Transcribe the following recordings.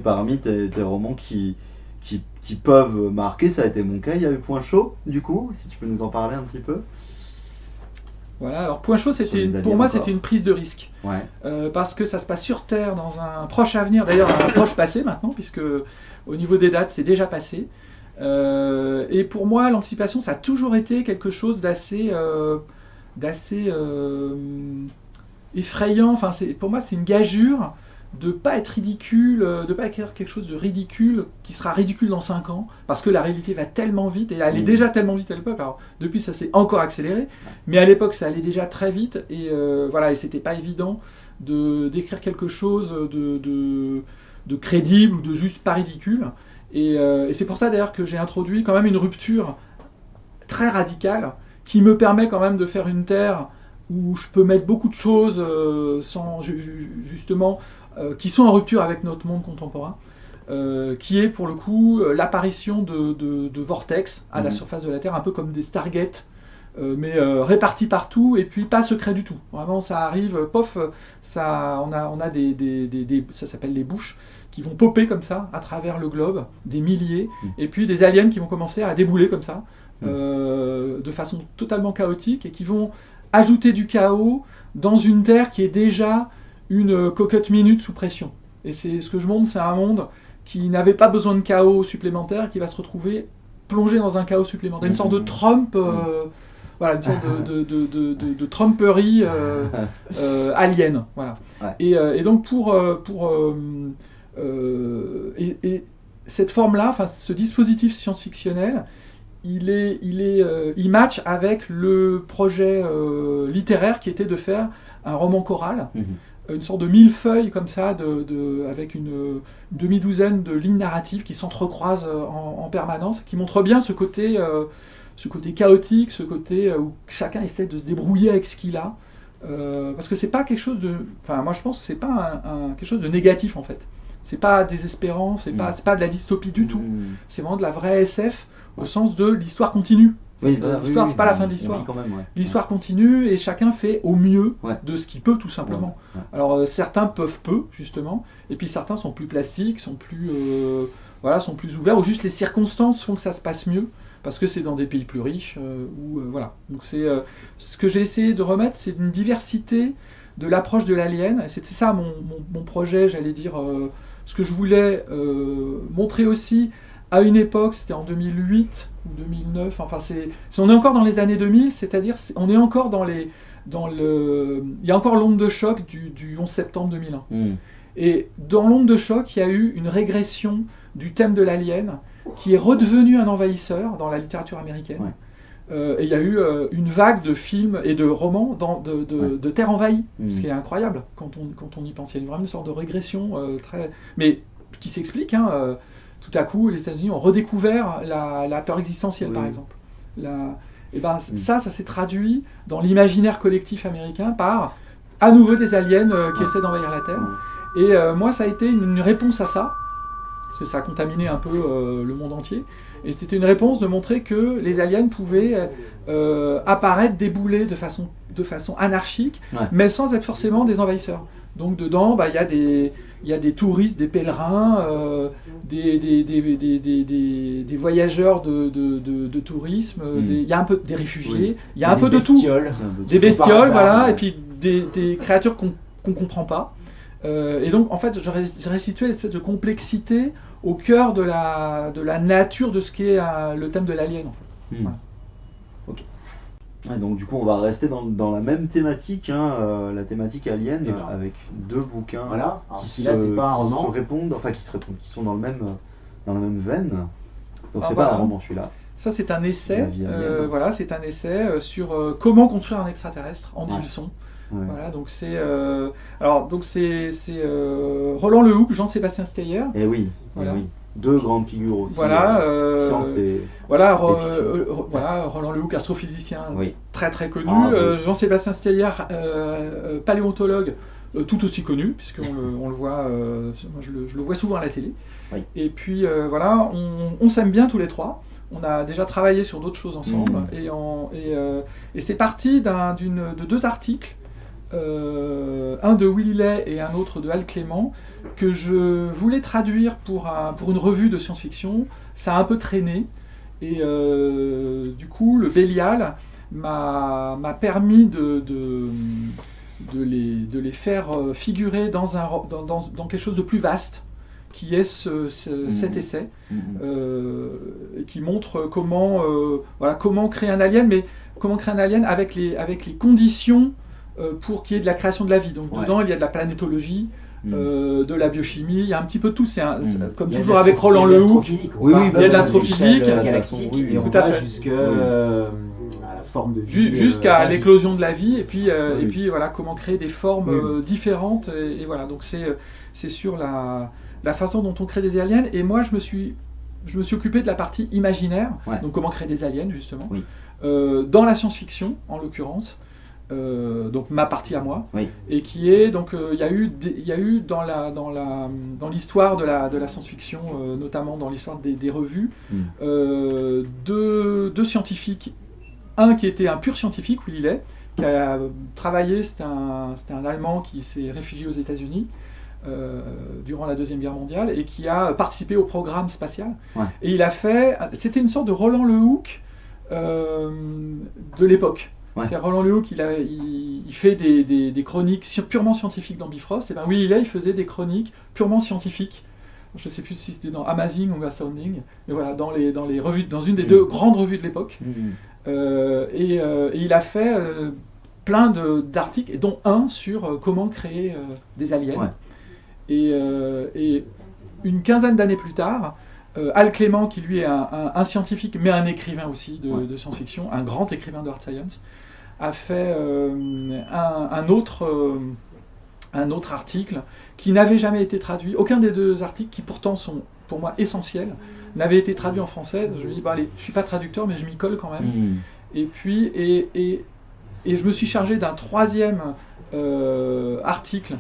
parmi tes romans qui peuvent marquer, ça a été mon cas. Il y a eu Point Chaud, du coup, si tu peux nous en parler un petit peu. Voilà, alors Point Chaud, pour moi, c'était une prise de risque. Ouais. Parce que ça se passe sur Terre dans un proche avenir, d'ailleurs un proche passé maintenant, puisque au niveau des dates, c'est déjà passé. Et pour moi, l'anticipation, ça a toujours été quelque chose d'assez effrayant. Enfin, pour moi, c'est une gageure de pas être ridicule, de pas écrire quelque chose de ridicule qui sera ridicule dans 5 ans, parce que la réalité va tellement vite, et elle allait déjà tellement vite à l'époque. Alors depuis, ça s'est encore accéléré, mais à l'époque, ça allait déjà très vite, et voilà, et c'était pas évident d'écrire quelque chose de crédible ou de juste pas ridicule. Et c'est pour ça d'ailleurs que j'ai introduit quand même une rupture très radicale qui me permet quand même de faire une terre où je peux mettre beaucoup de choses justement qui sont en rupture avec notre monde contemporain, qui est pour le coup l'apparition de vortex à la surface de la Terre, un peu comme des Stargate, mais répartis partout et puis pas secret du tout. Vraiment, ça arrive, pof, on a ça s'appelle les bouches, qui vont popper comme ça à travers le globe, des milliers, et puis des aliens qui vont commencer à débouler comme ça, de façon totalement chaotique, et qui vont ajouter du chaos dans une Terre qui est déjà une cocotte minute sous pression. Et c'est ce que je montre, c'est un monde qui n'avait pas besoin de chaos supplémentaire, qui va se retrouver plongé dans un chaos supplémentaire. Une sorte de Trump, voilà, une sorte de Trumperie alien. Voilà. Ouais. Et donc et cette forme-là, ce dispositif science-fictionnel, il match avec le projet littéraire qui était de faire un roman choral, une sorte de millefeuille comme ça, avec une demi-douzaine de lignes narratives qui s'entrecroisent en permanence, qui montrent bien ce côté chaotique, ce côté où chacun essaie de se débrouiller avec ce qu'il a, parce que c'est pas quelque chose de, enfin moi je pense que c'est pas quelque chose de négatif en fait. C'est pas désespérant, c'est pas de la dystopie du tout. C'est vraiment de la vraie SF au sens de l'histoire continue. Oui, l'histoire, c'est pas la fin de l'histoire. L'histoire continue et chacun fait au mieux de ce qu'il peut, tout simplement. Alors certains peuvent peu, justement, et puis certains sont plus plastiques, sont plus ouverts, ou juste les circonstances font que ça se passe mieux, parce que c'est dans des pays plus riches. Voilà. Donc c'est ce que j'ai essayé de remettre, c'est une diversité de l'approche de l'alien. C'était ça mon projet, j'allais dire, ce que je voulais montrer aussi. À une époque, c'était en 2008 ou 2009, enfin on est encore dans les années 2000, c'est-à-dire on est encore il y a encore l'onde de choc du 11 septembre 2001. Et dans l'onde de choc, il y a eu une régression du thème de l'alien qui est redevenu un envahisseur dans la littérature américaine. Et il y a eu une vague de films et de romans de terre envahie, ce qui est incroyable quand on y pense. Il y a vraiment une sorte de régression mais qui s'explique, tout à coup, les États-Unis ont redécouvert la peur existentielle, par exemple. Ça s'est traduit dans l'imaginaire collectif américain par, à nouveau, des aliens qui essaient d'envahir la Terre. Et moi, ça a été une réponse à ça, parce que ça a contaminé un peu le monde entier. Et c'était une réponse de montrer que les aliens pouvaient apparaître, débouler de façon anarchique, mais sans être forcément des envahisseurs. Donc dedans, il y a des touristes, des pèlerins, des voyageurs de tourisme, il y a un peu des réfugiés, il y a un peu de tout. Des bestioles, voilà, et puis des créatures qu'on comprend pas. Et donc, en fait, je restituais l'espèce de complexité au cœur de la nature de ce qu'est le thème de l'alien, en fait. Voilà. Ok. Ouais, donc du coup on va rester dans la même thématique, la thématique alien, avec 2 bouquins. Voilà. Alors celui-là c'est pas un roman. Qui sont dans la même veine. Donc c'est pas un roman celui-là. Ça c'est un essai. Voilà, c'est un essai sur comment construire un extraterrestre en 10 leçons. Voilà, donc c'est Roland Lehoucq, Jean-Sébastien Steyer. Et oui. Voilà. Oui. 2 grandes figures aussi. Voilà, Roland Lehoucq, astrophysicien très très connu. Jean-Sébastien Steyer, paléontologue, tout aussi connu, puisqu'on le voit, moi je le vois souvent à la télé. Oui. Et puis voilà, on s'aime bien tous les 3. On a déjà travaillé sur d'autres choses ensemble. Et c'est parti de 2 articles un de Willy Ley et un autre de Hal Clément, que je voulais traduire pour une revue de science-fiction. Ça a un peu traîné, et du coup, le Bélial m'a permis de les faire figurer dans quelque chose de plus vaste, qui est cet essai, qui montre comment créer un alien, mais comment créer un alien avec les conditions pour qu'il y ait de la création de la vie. Donc dedans, il y a de la planétologie, de la biochimie, il y a un petit peu tout. C'est comme toujours avec Roland Lehoucq. Il y a de l'astrophysique, galactique, et on va jusqu'à la forme de vie, jusqu'à l'éclosion de la vie, et puis voilà, comment créer des formes différentes, et voilà. Donc c'est sur la façon dont on crée des aliens, et moi je me suis occupé de la partie imaginaire, donc comment créer des aliens justement, dans la science-fiction en l'occurrence. Donc ma partie à moi, et qui est donc il y a eu dans l'histoire de la science-fiction, notamment dans l'histoire des revues, deux scientifiques, un qui était un pur scientifique, Willy Ley, qui a travaillé, c'était un Allemand qui s'est réfugié aux États-Unis durant la Deuxième Guerre mondiale, et qui a participé au programme spatial, et c'était une sorte de Roland Lehoucq de l'époque. C'est Roland Lehoucq, il fait des chroniques purement scientifiques dans Bifrost, et bien Willy Ley, il faisait des chroniques purement scientifiques. Je ne sais plus si c'était dans Amazing ou Astounding, mais voilà, dans les revues, dans une des deux grandes revues de l'époque. Et il a fait plein d'articles, dont un sur comment créer des aliens. Et une quinzaine d'années plus tard, Hal Clément, qui lui est un scientifique, mais un écrivain aussi de science-fiction, un grand écrivain de hard science, a fait un autre article qui n'avait jamais été traduit. Aucun des deux articles, qui pourtant sont pour moi essentiels, n'avait été traduit en français. Je me dis, allez, je suis pas traducteur, mais je m'y colle quand même. Et puis, et je me suis chargé d'un troisième article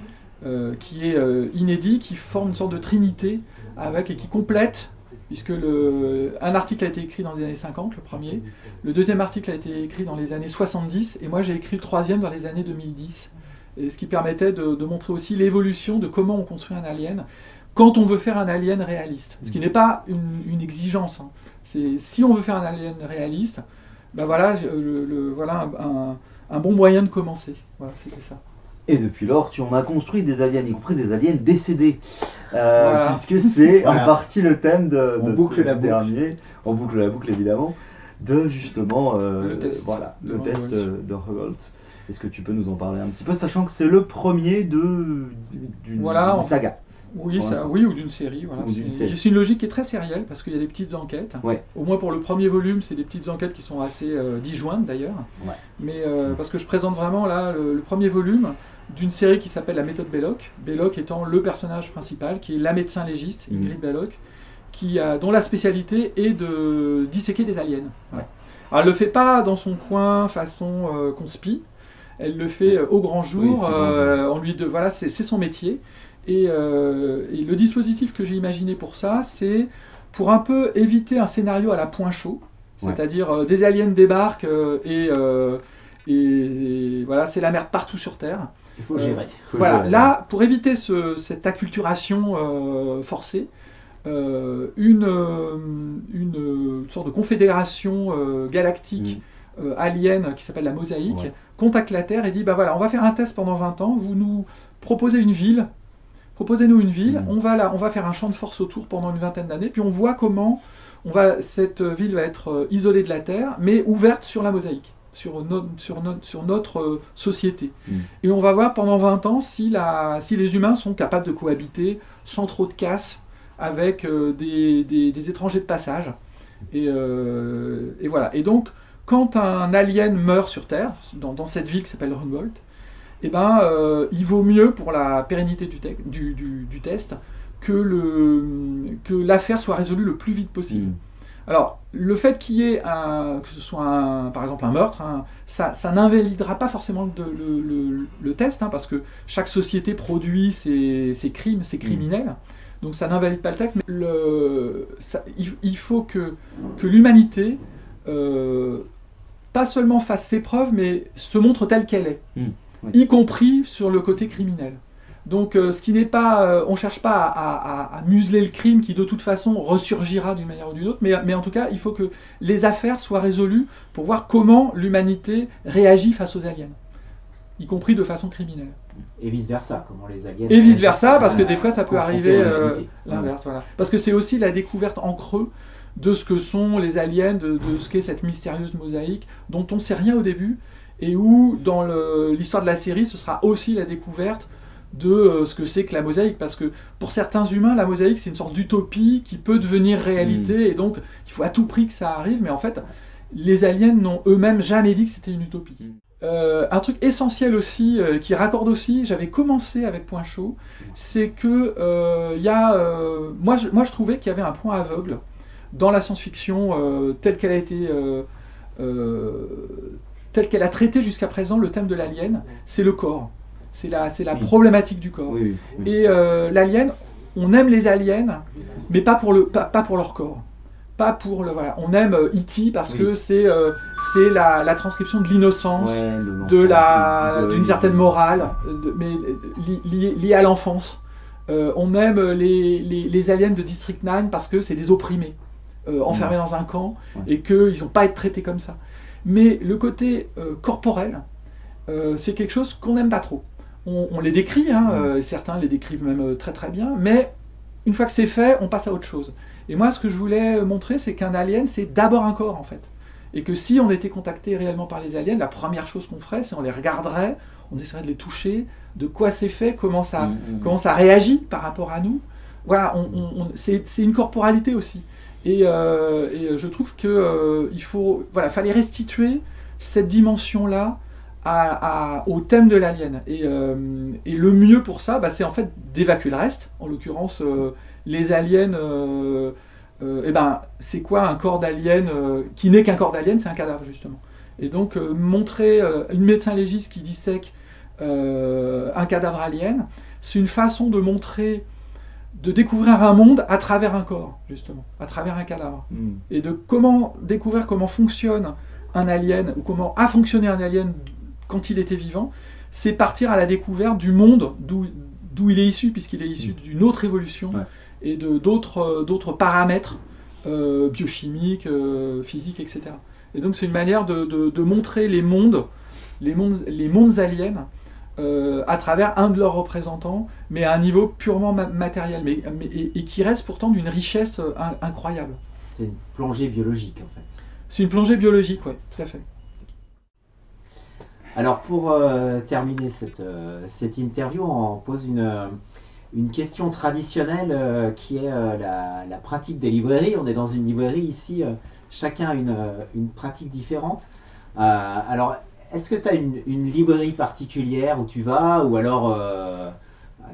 qui est inédit, qui forme une sorte de trinité et qui complète, puisque un article a été écrit dans les années 50, le premier, le deuxième article a été écrit dans les années 70, et moi j'ai écrit le troisième dans les années 2010, et ce qui permettait de montrer aussi l'évolution de comment on construit un alien quand on veut faire un alien réaliste, ce qui n'est pas une exigence, hein. C'est, si on veut faire un alien réaliste, ben voilà, voilà un bon moyen de commencer. Voilà, c'était ça. Et depuis lors, tu en as construit des aliens, y compris des aliens décédés, puisque c'est en partie le thème de dernier. On boucle la boucle évidemment, de justement le test de Revolt. Est-ce que tu peux nous en parler un petit peu, sachant que c'est le premier d'une saga? Oui, ou d'une série. Voilà. C'est une logique qui est très sérielle, parce qu'il y a des petites enquêtes. Au moins pour le premier volume, c'est des petites enquêtes qui sont assez disjointes d'ailleurs. Mais parce que je présente vraiment là le premier volume d'une série qui s'appelle La méthode Belloc. Belloc étant le personnage principal, qui est la médecin légiste, Ingrid Belloc, dont la spécialité est de disséquer des aliens. Alors elle le fait pas dans son coin façon conspi. Elle le fait au grand jour. C'est son métier. Et le dispositif que j'ai imaginé pour ça, c'est pour un peu éviter un scénario à la point chaud, c'est-à-dire des aliens débarquent et voilà, c'est la merde partout sur Terre. Il faut gérer. Là, pour éviter cette acculturation forcée, une sorte de confédération galactique alien qui s'appelle la Mosaïque contacte la Terre et dit, on va faire un test pendant 20 ans, vous nous proposez une ville. Proposez-nous une ville, on va faire un champ de force autour pendant une vingtaine d'années, puis on voit comment cette ville va être isolée de la Terre, mais ouverte sur la Mosaïque, sur notre société. Et on va voir pendant 20 ans si les humains sont capables de cohabiter sans trop de casse avec des étrangers de passage. Et voilà. Et donc, quand un alien meurt sur Terre, dans cette ville qui s'appelle Rungold, il vaut mieux pour la pérennité du test que l'affaire soit résolue le plus vite possible. Alors, le fait qu'il y ait que ce soit par exemple un meurtre, ça n'invalidera pas forcément le test, parce que chaque société produit ses crimes, ses criminels, donc ça n'invalide pas le texte, mais il faut que l'humanité pas seulement fasse ses preuves, mais se montre telle qu'elle est. y compris sur le côté criminel. Donc, ce qui n'est pas, on cherche pas à museler le crime qui de toute façon ressurgira d'une manière ou d'une autre, mais en tout cas, il faut que les affaires soient résolues pour voir comment l'humanité réagit face aux aliens, y compris de façon criminelle. Et vice versa, comment les aliens. Et vice versa, parce que des fois, ça peut arriver l'inverse, voilà. Parce que c'est aussi la découverte en creux de ce que sont les aliens, de ce qu'est cette mystérieuse mosaïque dont on ne sait rien au début, et où dans l'histoire de la série, ce sera aussi la découverte de ce que c'est que la mosaïque, parce que pour certains humains, la mosaïque c'est une sorte d'utopie qui peut devenir réalité, et donc il faut à tout prix que ça arrive, mais en fait les aliens n'ont eux-mêmes jamais dit que c'était une utopie. Un truc essentiel aussi, qui raccorde aussi, j'avais commencé avec Point Chaud, c'est que moi je trouvais qu'il y avait un point aveugle dans la science-fiction telle qu'elle a été telle qu'elle a traité jusqu'à présent le thème de l'alien, c'est le corps. C'est la problématique du corps. Oui. Et l'alien, on aime les aliens, mais pas pour leur corps. Pas pour le voilà. On aime E.T. parce que c'est la transcription de l'innocence, d'une certaine morale, mais liée à l'enfance. On aime les aliens de District 9 parce que c'est des opprimés, enfermés dans un camp, et qu'ils n'ont pas à être traités comme ça. Mais le côté corporel, c'est quelque chose qu'on n'aime pas trop. On les décrit, certains les décrivent même très très bien, mais une fois que c'est fait, on passe à autre chose. Et moi, ce que je voulais montrer, c'est qu'un alien, c'est d'abord un corps, en fait. Et que si on était contacté réellement par les aliens, la première chose qu'on ferait, c'est on les regarderait, on essaierait de les toucher, de quoi c'est fait, comment ça réagit par rapport à nous. Voilà, c'est une corporalité aussi. Et je trouve que fallait restituer cette dimension-là au thème de l'alien. Et le mieux pour ça, c'est en fait d'évacuer le reste. En l'occurrence, les aliens, c'est quoi un corps d'alien qui n'est qu'un corps d'alien? C'est un cadavre, justement. Et donc, montrer une médecin légiste qui dissèque un cadavre alien, c'est une façon de montrer, de découvrir un monde à travers un corps, justement, à travers un cadavre. Et de découvrir comment fonctionne un alien, ou comment a fonctionné un alien quand il était vivant, c'est partir à la découverte du monde d'où il est issu, puisqu'il est issu d'une autre évolution, et d'autres paramètres biochimiques, physiques, etc. Et donc c'est une manière de montrer les mondes aliens à travers un de leurs représentants, mais à un niveau purement matériel, et qui reste pourtant d'une richesse incroyable. C'est une plongée biologique, en fait. C'est une plongée biologique, oui, tout à fait. Alors, pour terminer cette interview, on pose une question traditionnelle qui est la pratique des librairies. On est dans une librairie ici, chacun a une pratique différente. Alors, est-ce que tu as une librairie particulière où tu vas, ou alors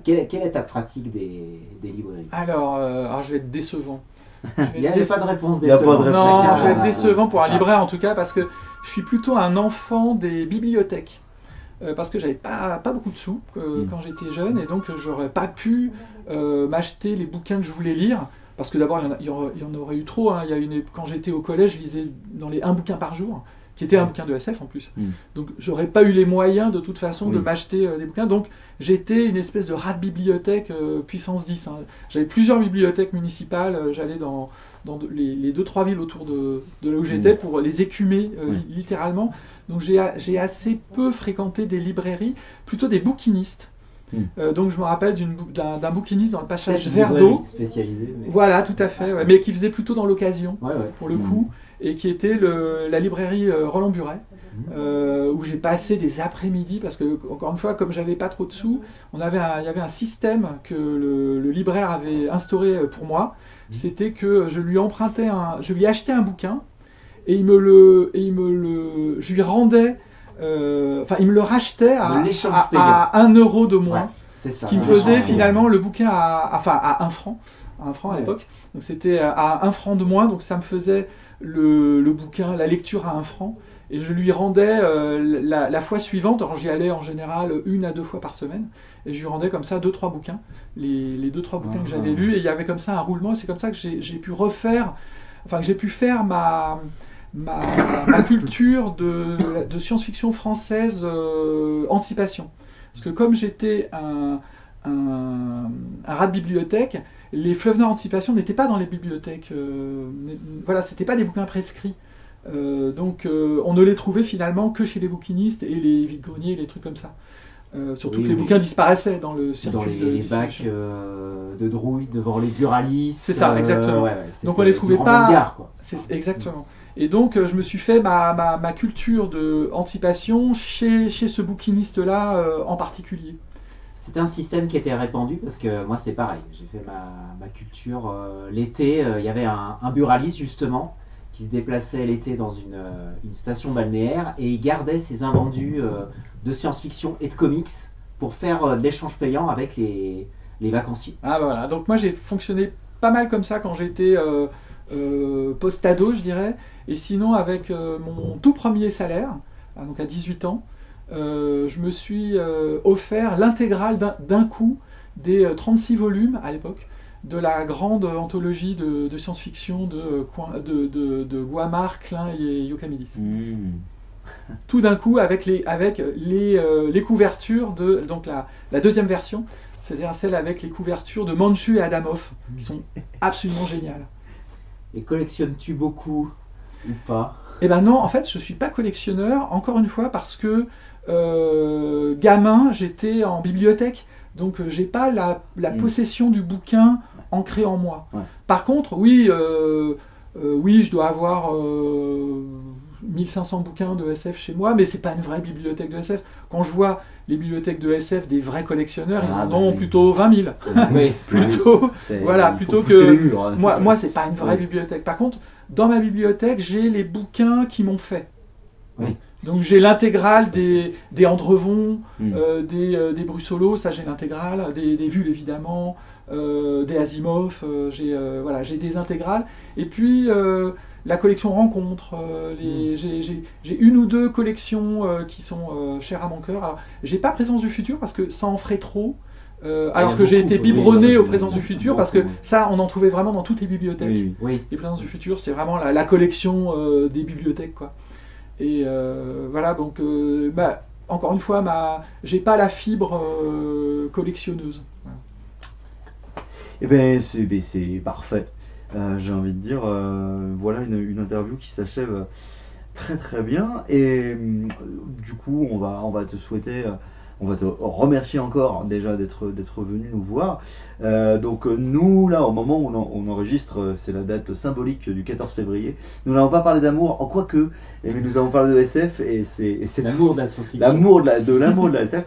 quelle est ta pratique des librairies? Alors, je vais être décevant. Il n'y a pas de réponse décevante. Non, je vais être décevant pour un libraire en tout cas, parce que je suis plutôt un enfant des bibliothèques. Parce que j'avais pas beaucoup de sous quand j'étais jeune, et donc j'aurais pas pu m'acheter les bouquins que je voulais lire, parce que d'abord il y en aurait eu trop. Quand j'étais au collège, je lisais dans les 1 bouquin par jour, qui était un bouquin de SF en plus. Donc j'aurais pas eu les moyens de toute façon de m'acheter des bouquins. Donc j'étais une espèce de rat de bibliothèque puissance 10. J'avais plusieurs bibliothèques municipales, j'allais dans les 2-3 villes autour de là où j'étais pour les écumer littéralement. Donc j'ai assez peu fréquenté des librairies, plutôt des bouquinistes. Donc je me rappelle d'un bouquiniste dans le passage Verdeau. Spécialisé. Voilà, tout à fait, mais qui faisait plutôt dans l'occasion, pour le coup, et qui était la librairie Roland Buret, où j'ai passé des après-midi, parce que, encore une fois, comme j'avais pas trop de sous, il y avait un système que le libraire avait instauré pour moi. C'était que je lui achetais un bouquin, et je lui rendais, il me le rachetait à 1 euro de moins, ce qui me faisait finalement le bouquin à 1 franc, à l'époque. Donc c'était à 1 franc de moins, donc ça me faisait le bouquin, la lecture à 1 franc, et je lui rendais la fois suivante. Alors j'y allais en général 1 à 2 fois par semaine, et je lui rendais comme ça 2-3 bouquins, les 2-3 bouquins que j'avais lus, et il y avait comme ça un roulement, et c'est comme ça que j'ai pu faire ma culture de science-fiction française anticipation. Parce que comme j'étais un rat de bibliothèque, les fleuves nord anticipation n'étaient pas dans les bibliothèques. Voilà, c'était pas des bouquins prescrits. Donc on ne les trouvait finalement que chez les bouquinistes et les vide-greniers, les trucs comme ça. Surtout que les bouquins disparaissaient dans le circuit dans les bacs de Drouille devant les buralistes. C'est ça, exactement. Donc on les trouvait pas. Gare, quoi. Exactement. Et donc je me suis fait ma culture de anticipation chez ce bouquiniste-là en particulier. C'était un système qui était répandu parce que moi c'est pareil. J'ai fait ma culture l'été. Il y avait un buraliste justement qui se déplaçait l'été dans une station balnéaire et il gardait ses invendus de science-fiction et de comics pour faire de l'échange payant avec les vacanciers. Ah bah voilà, donc moi j'ai fonctionné pas mal comme ça quand j'étais post-ado, je dirais, et sinon avec mon tout premier salaire, donc à 18 ans, je me suis offert l'intégrale d'un coup des 36 volumes à l'époque de la grande anthologie de science-fiction de Guamar, Klein et Yokamidis. Tout d'un coup avec les couvertures de donc la deuxième version, c'est-à-dire celle avec les couvertures de Manchu et Adamov, qui sont absolument géniales. Et collectionnes-tu beaucoup ou pas? Eh ben non, en fait, je suis pas collectionneur, encore une fois, parce que gamin, j'étais en bibliothèque, donc j'ai pas la possession du bouquin ancré en moi. Ouais. Par contre, oui, je dois avoir 1500 bouquins de SF chez moi, mais c'est pas une vraie bibliothèque de SF. Quand je vois les bibliothèques de SF des vrais collectionneurs, ils en ont plutôt 20 000. Oui, plutôt que moi c'est pas une vraie bibliothèque. Par contre, dans ma bibliothèque, j'ai les bouquins qui m'ont fait. Oui. Donc j'ai l'intégrale des Andrevon, des Brussolo, ça j'ai l'intégrale, des Vules évidemment, des Asimov, j'ai des intégrales. Et puis la collection Rencontres, j'ai une ou deux collections qui sont chères à mon cœur. Alors j'ai pas Présence du futur parce que ça en ferait trop. Alors que j'ai été biberonné aux Présences du futur parce que ça on en trouvait vraiment dans toutes les bibliothèques. Oui. Les Présences du futur c'est vraiment la collection des bibliothèques quoi. Et voilà donc encore une fois j'ai pas la fibre collectionneuse. Voilà. Eh ben c'est parfait. J'ai envie de dire voilà une interview qui s'achève très très bien et du coup on va te souhaiter on va te remercier encore déjà d'être venu nous voir. Donc nous là au moment où on enregistre, c'est la date symbolique du 14 février. Nous n'avons pas parlé d'amour, en quoi que, mais nous avons parlé de SF et c'est l'amour de la science-fiction. L'amour de la SF.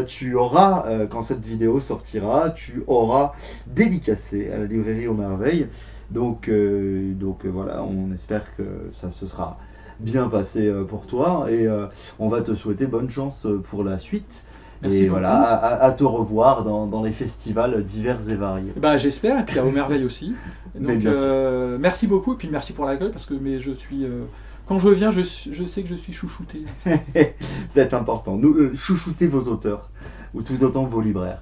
Tu auras, quand cette vidéo sortira, tu auras dédicacé à la librairie aux merveilles. Donc voilà, on espère que ça se sera bien passé pour toi et on va te souhaiter bonne chance pour la suite. Merci et beaucoup. Voilà, à te revoir dans les festivals divers et variés. J'espère, et puis aux merveilles aussi. Donc merci beaucoup, et puis merci pour l'accueil, parce que je suis... quand je viens, je sais que je suis chouchouté. C'est important. Chouchoutez vos auteurs, ou tout autant vos libraires.